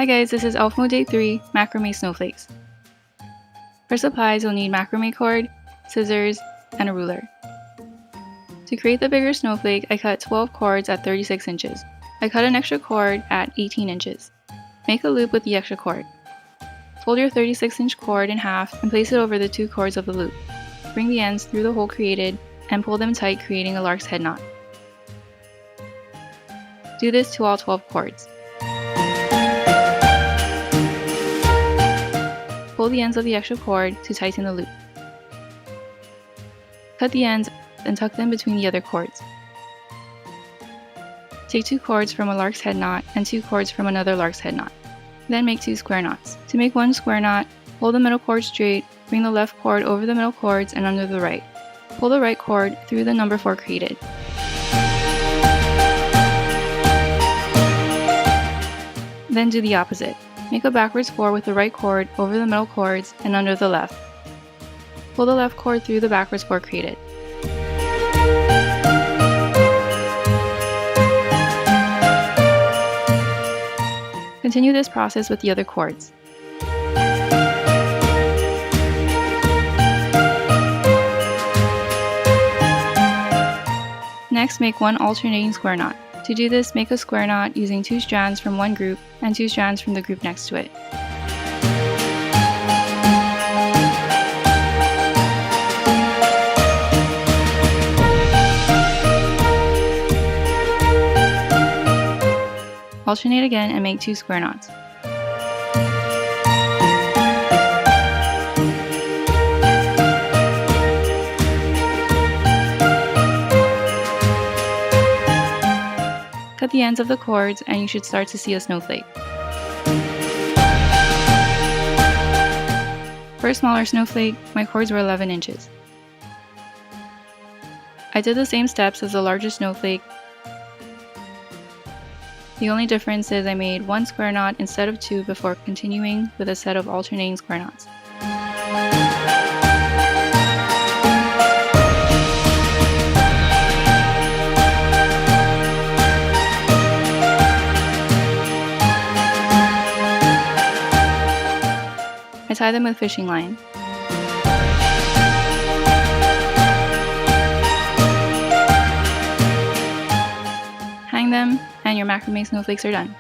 Hi guys, this is Elf Mode Day 3, Macramé Snowflakes. For supplies, you'll need macrame cord, scissors, and a ruler. To create the bigger snowflake, I cut 12 cords at 36 inches. I cut an extra cord at 18 inches. Make a loop with the extra cord. Fold your 36-inch cord in half and place it over the 2 cords of the loop. Bring the ends through the hole created and pull them tight, creating a lark's head knot. Do this to all 12 cords. Pull the ends of the extra cord to tighten the loop. Cut the ends and tuck them between the other cords. Take 2 cords from a lark's head knot and 2 cords from another lark's head knot. Then make 2 square knots. To make one square knot, hold the middle cord straight, bring the left cord over the middle cords and under the right. Pull the right cord through the number 4 created. Then do the opposite. Make a backwards 4 with the right cord over the middle cords and under the left. Pull the left cord through the backwards 4 created. Continue this process with the other cords. Next, make one alternating square knot. To do this, make a square knot using 2 strands from one group and 2 strands from the group next to it. Alternate again and make 2 square knots. Cut the ends of the cords and you should start to see a snowflake. For a smaller snowflake, my cords were 11 inches. I did the same steps as the larger snowflake. The only difference is I made 1 square knot instead of 2 before continuing with a set of alternating square knots. I tie them with fishing line. Hang them, and your macrame snowflakes are done.